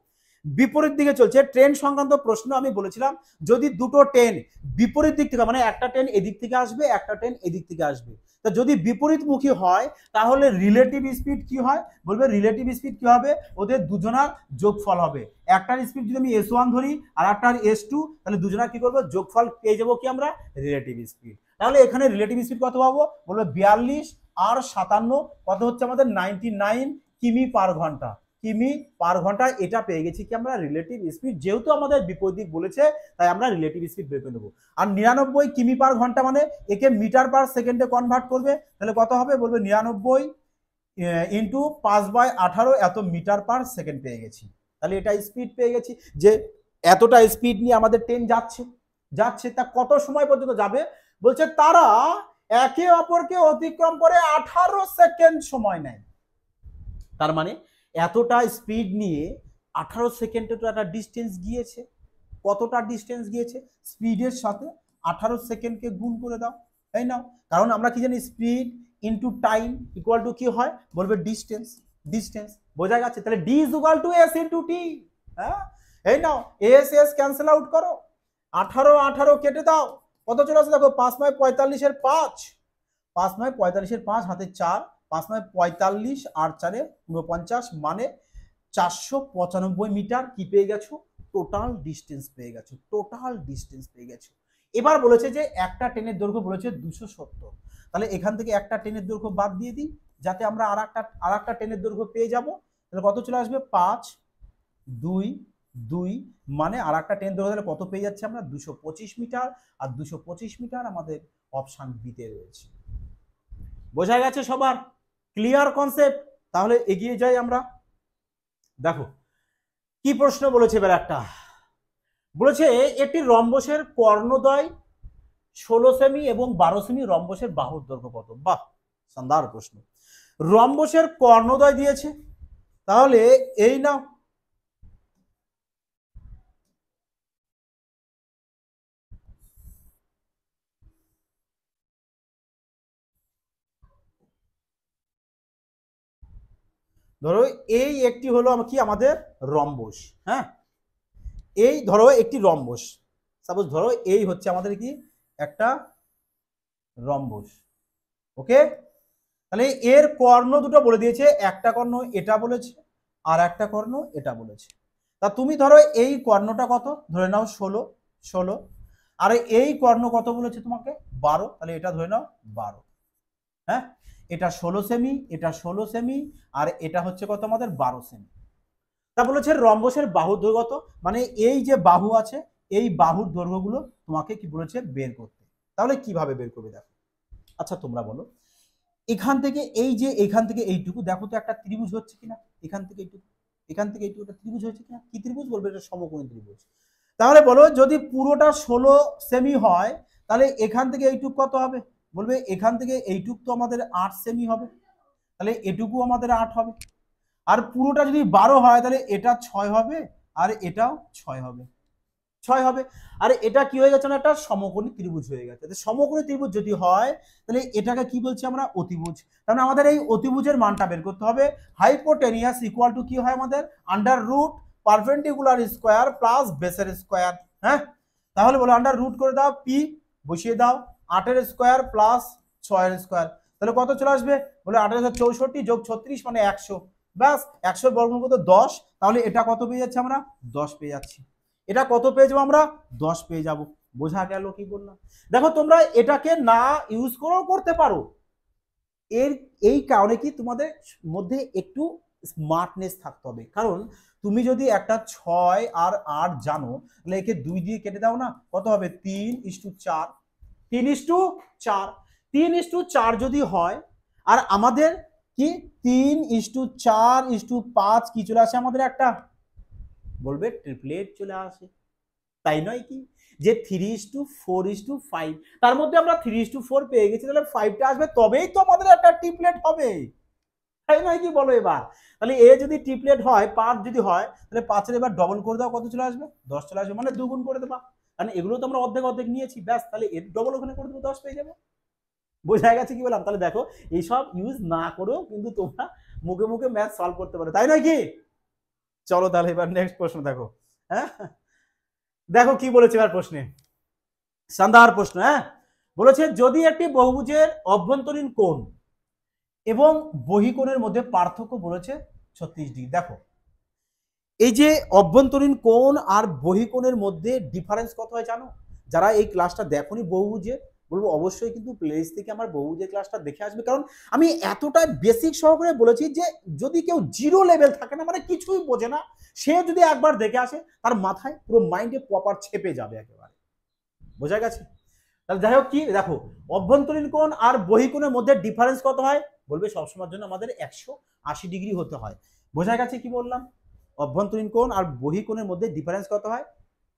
বিপরীত দিকে চলছে, ট্রেন সংক্রান্ত প্রশ্ন আমি বলেছিলাম যদি দুটো ট্রেন বিপরীত দিক থেকে, মানে একটা ট্রেন এদিক থেকে আসবে একটা ট্রেন এদিক থেকে আসবে, তা যদি বিপরীতমুখী হয় তাহলে রিলেটিভ স্পিড কি হয়, বলবে রিলেটিভ স্পিড কি হবে, ওদের দুজনার যোগফল হবে। একটার স্পিড যদি আমি s1 ধরি আর একটার s2, তাহলে দুজনার কি করবো যোগফল পেয়ে যাবো কি আমরা, রিলেটিভ স্পিড। তাহলে এখানে রিলেটিভ স্পিড কত পাবো, বলবে 42 আর 57 কত হচ্ছে আমাদের 99 কিমি পার ঘন্টা, কিমি পার ঘন্টা, এটা পেয়ে গেছি কি আমরা রিলেটিভ স্পিড। যেহেতু আমাদের বিপরীত দিক বলেছে তাই আমরা রিলেটিভ স্পিড বের করে নেবো। আর 99 কিমি পার ঘন্টা মানে একে মিটার পার সেকেন্ডে কনভার্ট করবে, তাহলে কত হবে, বলবে 99 ইন্টু 5/18 এত মিটার পার সেকেন্ড পেয়ে গেছি। তাহলে এটা স্পিড পেয়ে গেছি, যে এতটা স্পিড নিয়ে আমাদের ট্রেন যাচ্ছে তা কত সময় পর্যন্ত যাবে, বলছে তারা একে অপরকে অতিক্রম করে 18 সেকেন্ড সময় নেয়। তার মানে এতটা স্পিড নিয়ে 18 সেকেন্ডে তো একটা ডিস্টেন্স গিয়েছে। কতটা ডিস্টেন্স গিয়েছে, স্পিডের সাথে 18 সেকেন্ডকে গুণ করে দাও, তাই না? কারণ আমরা কি জানি speed into time equal to কি হয়, বলবে ডিস্টেন্স। বোঝা গেছে? তাহলে D is equal to S into T. হ্যাঁ, এই now S S cancel out করো, 18 18 কেটে দাও, কত চলে আসছে দেখো, 5 9 45 এর 5, 5 9 45 এর 5 হাতে 4, 5 9 45 আর 4 49 মানে 495 মিটার কি পেয়ে গেছো, টোটাল ডিস্টেন্স পেয়ে গেছো, টোটাল ডিস্টেন্স পেয়ে গেছো। এবার বলেছে যে একটা ট্রেনের দৈর্ঘ্য বলেছে 270, তাহলে এখান থেকে একটা ট্রেনের দৈর্ঘ্য বাদ দিয়ে দিই যাতে আমরা আরেকটা ট্রেনের দৈর্ঘ্য পেয়ে যাব। তাহলে কত চলে আসবে, 5 2 2 মানে আরেকটা ট্রেনের দৈর্ঘ্য তাহলে কত পেয়ে যাচ্ছে আমরা, 225 মিটার। আর 225 মিটার আমাদের অপশন বিতে রয়েছে। বোঝা গেছে সবার? Clear concept? তাহলে এগিয়ে যাই আমরা। দেখো কি প্রশ্ন বলেছে, এবার একটা বলেছে একটি রম্বসের কর্ণদ্বয় 16 সেমি এবং 12 সেমি, রম্বসের বাহুর দৈর্ঘ্য কত? বাহ, শানদার প্রশ্ন। রম্বসের কর্ণদ্বয় দিয়েছে, তাহলে এই নাও ধরো এই একটি হলো কি আমাদের রম্বস। হ্যাঁ, এই ধরো একটি রম্বস, সাপোজ ধরো এই হচ্ছে আমাদের কি একটা রম্বস। ওকে, তাহলে এর কর্ণ দুটো বলে দিয়েছে, একটা কর্ণ এটা বলেছে আর একটা কর্ণ এটা বলেছে। তা তুমি ধরো এই কর্ণটা কত ধরে নাও 16 16, আর এই কর্ণ কত বলেছে তোমাকে 12, তাহলে এটা ধরে নাও 12। হ্যাঁ, এটা 16 সেমি, এটা 16 সেমি, আর এটা হচ্ছে কত আমাদের 12 সেমি। তা বলেছে রম্বসের বাহুর দৈর্ঘ্য কত, মানে এই যে বাহু আছে এই বাহুর দৈর্ঘ্যগুলো তোমাকে কি বলেছে বের করতে। তাহলে কিভাবে বের করবে দেখো। আচ্ছা তোমরা বলো, এখান থেকে এই যে এখান থেকে এইটুকু দেখো তো একটা ত্রিভুজ হচ্ছে কিনা, এখান থেকে এইটুকু এখান থেকে এইটুকু একটা ত্রিভুজ হচ্ছে কিনা, কি ত্রিভুজ বলবে, এটা সমকোণী ত্রিভুজ। তাহলে বলো যদি পুরোটা 16 সেমি হয় তাহলে এখান থেকে এইটুক কত হবে, বলবে এখান থেকে এইটুক তো আমাদের 8 সেমি হবে, তাহলে এটুকু আমাদের 8 হবে। আর পুরোটা যদি 12 হয় তাহলে এটা 6 হবে আর এটাও 6 হবে, 6 হবে। আর এটা কি হয়ে গেছে না, একটা সমকোণী ত্রিভুজ হয়ে গেছে। সমকোণী ত্রিভুজ যদি হয় তাহলে এটাকে কি বলছি আমরা, অতিভুজ। তাহলে আমাদের এই অতিভুজের মানটা বের করতে হবে। হাইপোটেনিয়াস ইকুয়াল টু কি হয় আমাদের, under root perpendicular square plus বেসের স্কোয়ার। হ্যাঁ, তাহলে বলো আন্ডার রুট করে দাও, পি বসিয়ে দাও, 8 এর স্কোয়ার প্লাস 6 এর স্কোয়ার, তাহলে কত চলে আসবে, বলে 8,64 যোগ 36 মানে 100, ব্যাস 100 বর্গমূল কত 10, তাহলে এটা কত পেয়ে যাচ্ছে আমরা 10 পেয়ে যাচ্ছি। এটা কত পেয়ে যাবো আমরা 10 পেয়ে যাব। বোঝা গেল কি বললাম? দেখো তোমরা এটাকে না ইউজ করেও করতে পারো, এর এই কারণে কি তোমাদের মধ্যে একটু স্মার্টনেস থাকতে হবে। কারণ তুমি যদি একটা 6 আর 8 জানো তাহলে একে 2 দিয়ে কেটে দাও না, কত হবে 3:4, 3:4, 3:4 যদি হয় আর আমাদের কি 3:4:5 কি চলে আসে আমাদের একটা, বলবে ট্রিপলেট চলে আসে, তাই নয় কি, যে 3:4:5, তার মধ্যে আমরা 3:4 পেয়ে গেছি, তাহলে 5টা আসবে তবেই তো আমাদের একটা ট্রিপলেট হবে, তাই নয় কি বলো? এবার তাহলে এ যদি ট্রিপলেট হয় 5 যদি হয় তাহলে 5-এর এবার ডবল করে দাও, কত চলে আসবে 10 চলে আসবে, মানে দুগুণ করে দেবা, কারণ এগুলো তো আমরা অর্ধেক অর্ধেক নিয়েছি, ব্যাস তাহলে এর ডবল ওখানে করে দেবো 10 পেয়ে যাবো। বোঝা গেছে কি বললাম? তাহলে দেখো এইসব ইউজ না করেও কিন্তু তোমরা মুখে মুখে ম্যাথ সলভ করতে পারো, তাই নয় কি? চলো তাহলে এবার নেক্সট প্রশ্ন দেখো। হ্যাঁ, দেখো কি বলেছে এবার প্রশ্নে, শানদার প্রশ্ন। হ্যাঁ, বলেছে যদি একটি বহুভুজের অভ্যন্তরীণ কোণ এবং বহিকোণের মধ্যে পার্থক্য বলেছে 36 ডিগ্রি। দেখো এই যে অভ্যন্তরীণ কোণ আর বহিকোণের মধ্যে ডিফারেন্স কত হয় জানো? যারা এই ক্লাসটা দেখোনি বহুভুজে, বলবো অবশ্যই কিন্তু প্লেলিস্ট থেকে আমার বহুভুজের ক্লাসটা দেখে আসবে, কারণ আমি এতটা বেসিক সহকারে বলেছি যে যদি কেউ জিরো লেভেল থাকে না, মানে কিছুই বোঝে না, সে যদি একবার দেখে আসে তার মাথায় পুরো মাইন্ডে প্রপার ছেপে যাবে একেবারে। বোঝা গেছে? তাহলে যাই হোক, কি দেখো অভ্যন্তরীণ কোণ আর বহিকোণের মধ্যে ডিফারেন্স কত হয়, বলবে সবসময়ের জন্য আমাদের 180 ডিগ্রি হতে হয়। বোঝা গেছে কি বললাম? অভ্যন্তরীণ কোণ আর বহিকোণের মধ্যে ডিফারেন্স কত হয়,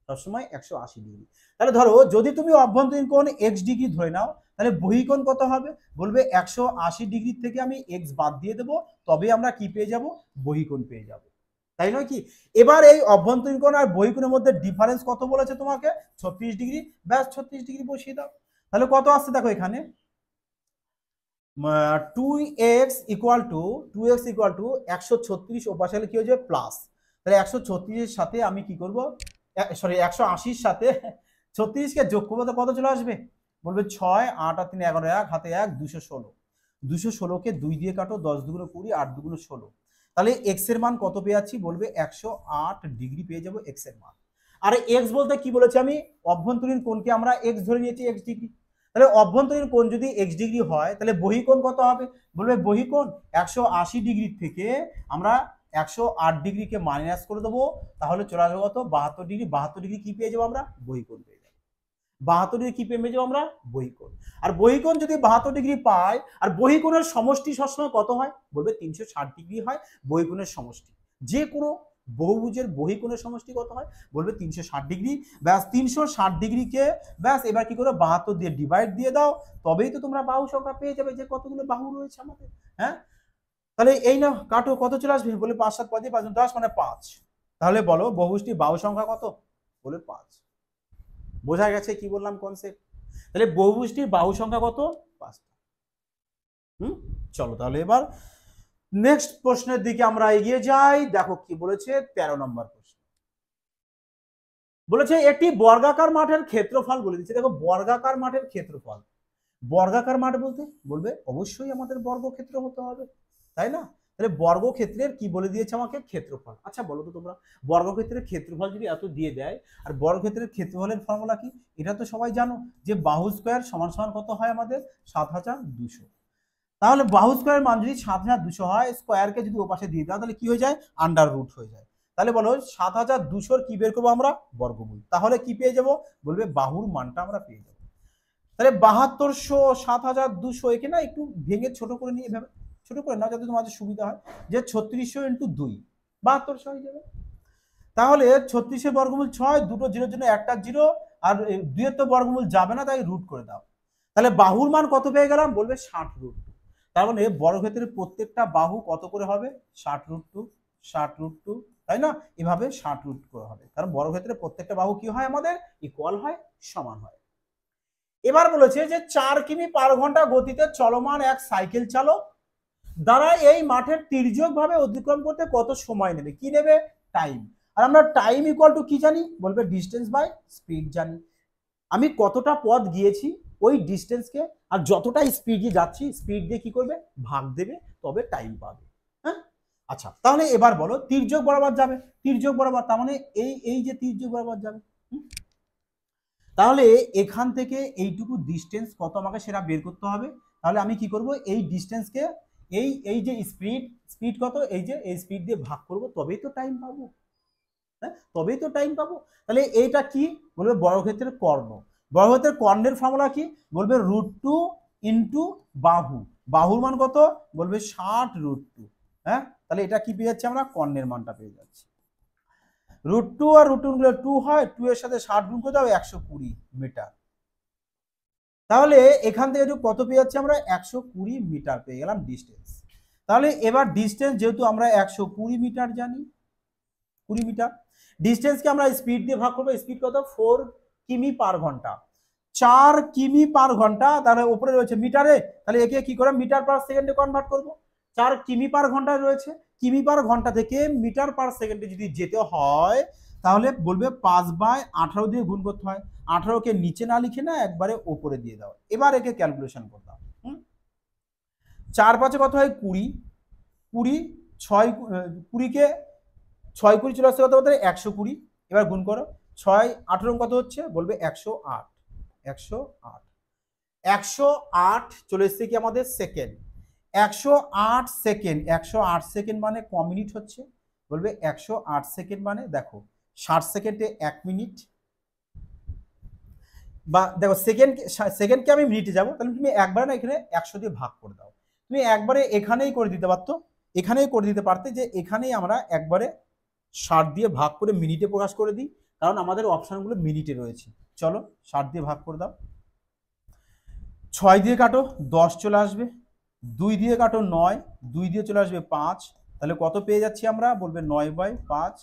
সবসময় 180 ডিগ্রি। তাহলে ধরো যদি তুমি অভ্যন্তরীণ কোণ x ডিগ্রি ধরে নাও তাহলে বহিকোণ কত হবে, বলবে 180 ডিগ্রি থেকে আমি x বাদ দিয়ে দেবো, তবে আমরা কি পেয়ে যাব, বহিকোণ পেয়ে যাব, তাই নয় কি? এবার এই অভ্যন্তরীণ কোণ আর বহিকোণের মধ্যে ডিফারেন্স কত বলেছে তোমাকে, 36 ডিগ্রি, ব্যাস 36 ডিগ্রি বসিয়ে দাও, তাহলে কত আসছে দেখো এখানে 2x ইকুয়াল টু 136 ও পাশে কি হয়ে যাবে প্লাস, তাহলে 136 এর সাথে আমি কি করব, সরি 180 সাথে 36 কে যোগ করবো তো কত চলে আসবে, বলবে 6 8 আর 3 11 1 হাতে 1 216, 216 কে 2 দিয়ে কাটো, 10 দুগুণে 20 8 দুগুণে 16, তাহলে এক্স এর মান কত পেয়ে যাচ্ছি, বলবে 108 ডিগ্রি পেয়ে যাবো এক্স এর মান। আর এক্স বলতে কি বলেছি আমি, অভ্যন্তরীণ কোণকে আমরা এক্স ধরে নিয়েছি, এক্স ডিগ্রি। তাহলে অভ্যন্তরীণ কোণ যদি এক্স ডিগ্রি হয় তাহলে বহিঃকোণ কত হবে, বলবে বহিঃকোণ 180 ডিগ্রি থেকে আমরা 108 ডিগ্রিকে মাইনাস করে দেবো, তাহলে চলে আসবে কত 72 ডিগ্রি। 72 ডিগ্রি কি পেয়ে যাবো আমরা, বহিঃকোণ পেয়ে যাবো। 72 ডিগ্রি কি পেয়ে যাবো আমরা, বহিঃকোণ। আর বহিঃকোণ যদি 72 ডিগ্রি পাই, আর বহিঃকোণের সমষ্টি সবসময় কত হয়, বলবে 360 ডিগ্রি হয় বহিঃকোণের সমষ্টি। যে কোনো বহুভুজের বহিঃকোণের সমষ্টি কত হয়, বলবে 360 ডিগ্রি। ব্যাস 360 ডিগ্রিকে ব্যাস এবার কি করো 72 দিয়ে ডিভাইড দিয়ে দাও, তবেই তো তোমরা বাহু সংখ্যা পেয়ে যাবে যে কতগুলো বাহু রয়েছে আমাদের। হ্যাঁ, তাহলে এই না কাটো, কত চলে আসবে, বলে 5 7 5 5 10 মানে 5। তাহলে বলো বহুভুজটির বাহু সংখ্যা কত, বলে 5। বোঝা গেছে কি বললাম কনসেপ্ট। তাহলে বহুভুজটির বাহু সংখ্যা কত, 5টা। চলো তাহলে এবার নেক্সট প্রশ্নের দিকে আমরা এগিয়ে যাই। দেখো কি বলেছে 13 নম্বর প্রশ্ন, বলেছে একটি বর্গাকার মাঠের ক্ষেত্রফল বলে দিচ্ছে। দেখো বর্গাকার মাঠের ক্ষেত্রফল, বর্গাকার মাঠ বলতে বলবে অবশ্যই আমাদের বর্গক্ষেত্র হতে হবে, তাই না। তাহলে বর্গক্ষেত্রের কি বলে দিয়েছে আমাকে, ক্ষেত্রফল। আচ্ছা বলো তো তোমরা, বর্গক্ষেত্রের ক্ষেত্রফল যদি এত দিয়ে দেয়, আর বর্গক্ষেত্রের ক্ষেত্রফলের ফর্মুলা কি, এটা তো সবাই জানো যে বাহু স্কয়ার সমান সমান কত হয় আমাদের 7200। তাহলে বাহু স্কয়ারের মান যদি 7200 হয়, স্কয়ারকে যদি ওপাশে দিয়ে দাও তাহলে কি হয়ে যায়, আন্ডার রুট হয়ে যায়। তাহলে বলো 7200 কি বের করবো আমরা, বর্গমূল। তাহলে কি পেয়ে যাব, বলবে বাহুর মানটা আমরা পেয়ে যাবো। তাহলে 7200 7200 একে না একটু ভেঙে ছোট করে নিয়ে এভাবে ছোট করে নাও যাতে তোমাদের সুবিধা হয়, যে 3600 ইন্টু 2 7200 হয়ে যাবে। তাহলে 36 এর বর্গমূল 6, দুটো জিরোর জন্য একটা জিরো, আর 2 এর তো বর্গমূল যাবে না, তাই রুট করে দাও। তাহলে বাহুর মান কত পেয়ে গেলাম, বলবে 60 রুট। তার মানে বর্গক্ষেত্রের প্রত্যেকটা বাহু কত করে হবে, 60 রুট 2 60 রুট 2, তাই না। এভাবে 60 রুট করে হবে, কারণ বর্গক্ষেত্রের প্রত্যেকটা বাহু কি হয় আমাদের, ইকুয়াল হয়, সমান হয়। এবার বলেছে যে 4 কিমি পার ঘন্টা গতিতে চলমান এক সাইকেল চালক দ্বারা এই মাঠের তির্যক ভাবে অতিক্রম করতে কত সময় নেবে, কি নেবে, টাইম। আর আমরা টাইম ইকুয়াল টু কি জানি, বলবে ডিস্টেন্স বাই স্পিড জানি। আমি কতটা পথ গিয়েছি ওই ডিস্টেন্সকে, আর যতটা স্পিড দিয়ে যাচ্ছি স্পিড দিয়ে কি করবে, ভাগ দেবে, তবে টাইম পাবে। হ্যাঁ, আচ্ছা তাহলে এবার বলো তির্যক বরাবর যাবে, তির্যক বরাবর তার মানে এই যে তির্যক বরাবর যাবে, তাহলে এখান থেকে এইটুকু ডিস্টেন্স কত আমাকে সেটা বের করতে হবে। তাহলে আমি কি করব, এই ডিস্টেন্সকে এই যে স্পিড কত, এই যে এই স্পিড দিয়ে ভাগ করব, তবেই তো টাইম পাবো। হ্যাঁ, তবেই তো টাইম পাবো। তাহলে এইটা কি বলবে, বর্গক্ষেত্রের কর্ণ। বর্গক্ষেত্রের কর্ণের ফর্মুলা কি, বলবে √2 ইন্টু বাহু। বাহুর মান কত, বলবে 60 √2। হ্যাঁ, তাহলে এটা কি পেয়ে যাচ্ছি আমরা, কর্ণের মানটা পেয়ে যাচ্ছি। √2 আর √2 গুলো 2 হয়, 2 এর সাথে 60 গুণ করে দাও, 120 মিটার। তাহলে এখান থেকে কত পেয়ে যাচ্ছি আমরা, 120 মিটার পেয়ে গেলাম ডিস্টেন্স। তাহলে এবার ডিস্টেন্স যেহেতু আমরা 120 মিটার জানি, 20 মিটার, ডিস্টেন্সকে আমরা স্পিড দিয়ে ভাগ করবো। স্পিড কত, 4 কিমি পার ঘন্টা। 4 কিমি পার ঘন্টা, তাহলে উপরে রয়েছে মিটারে, তাহলে একে কি করে মিটার পার সেকেন্ডে কনভার্ট করব। 4 কিমি পার ঘন্টা রয়েছে, কিমি পার ঘন্টা থেকে মিটার পার সেকেন্ডে যদি যেতে হয়, তাহলে বলবে 5/18 দিয়ে গুণ করতে হয়। 18কে নিচে না লিখে না একবারে উপরে দিয়ে দাও। এবার একে ক্যালকুলেশন করতাম, 4 5 কত হয় 20, 20 6 20কে 6 20 চলে আসছে কত বলতে 120। এবার গুণ করো, 6 18 কত হচ্ছে, বলবে 108। 108 চলে এসছে কি আমাদের সেকেন্ড। 108 সেকেন্ড, 108 সেকেন্ড মানে ক মিনিট হচ্ছে, বলবে 108 সেকেন্ড মানে দেখো 60 সেকেন্ডে 1 মিনিট, বা দেখো সেকেন্ডকে আমি মিনিটে যাবো, তাহলে তুমি একবারে না এখানে 100 দিয়ে ভাগ করে দাও। তুমি একবারে এখানেই করে দিতে পারতো, এখানেই করে দিতে পারতে, যে এখানেই আমরা একবারে 60 দিয়ে ভাগ করে মিনিটে প্রকাশ করে দিই, কারণ আমাদের অপশনগুলো মিনিটে রয়েছে। চলো 60 দিয়ে ভাগ করে দাও, 6 দিয়ে কাটো 10 চলে আসবে, 2 দিয়ে কাটো 9, 2 দিয়ে চলে আসবে 5, তাহলে কত পেয়ে যাচ্ছি আমরা, বলবে 9/5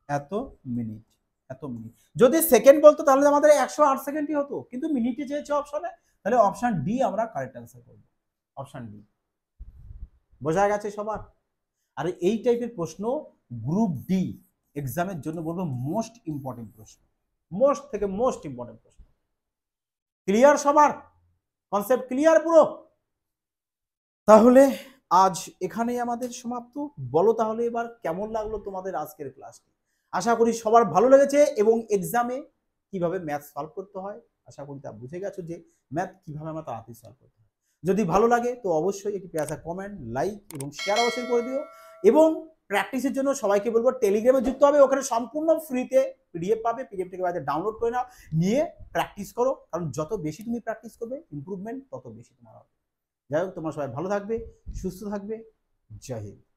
এত মিনিট। এত মিনিট যদি সেকেন্ড বলতো তাহলে আমাদের 108 সেকেন্ডই হতো, কিন্তু মিনিটে চেয়েছে অপশনে, তাহলে অপশন ডি আমরা কারেক্ট অ্যান্সার করব। Option D. বোঝা গেছে সবার? আর এই টাইপের প্রশ্ন গ্রুপ ডি এক্সামের জন্য বলবো মোস্ট ইম্পর্টেন্ট প্রশ্ন, মোস্ট থেকে মোস্ট ইম্পর্টেন্ট প্রশ্ন। ক্লিয়ার সবার? কনসেপ্ট ক্লিয়ার পুরো? তাহলে আজ এখানেই আমাদের সমাপ্ত। বলো তাহলে এবার কেমন লাগলো তোমাদের আজকের ক্লাসটি? আশা করি সবার ভালো লেগেছে এবং এক্সামে কিভাবে ম্যাথ সলভ করতে হয় আশা করি তা বুঝে গেছো যে ম্যাথ কিভাবে আমরা তাড়াতাড়ি সলভ করতে হয়। যদি ভালো লাগে তো অবশ্যই একটি প্লাস কমেন্ট, লাইক এবং শেয়ার অবশ্যই করে দিও। এবং প্র্যাকটিসের জন্য সবাইকে বলবো টেলিগ্রামে যুক্ত হবে, ওখানে সম্পূর্ণ ফ্রিতে পিডিএফ পাবে, পিডিএফ থেকে বাইরে ডাউনলোড করে নাও, নিয়ে প্র্যাকটিস করো, কারণ যত বেশি তুমি প্র্যাকটিস করবে ইমপ্রুভমেন্ট তত বেশি তোমার হবে। যাই হোক, তোমরা সবাই ভালো থাকবে, সুস্থ থাকবে। জয় হিন্দ।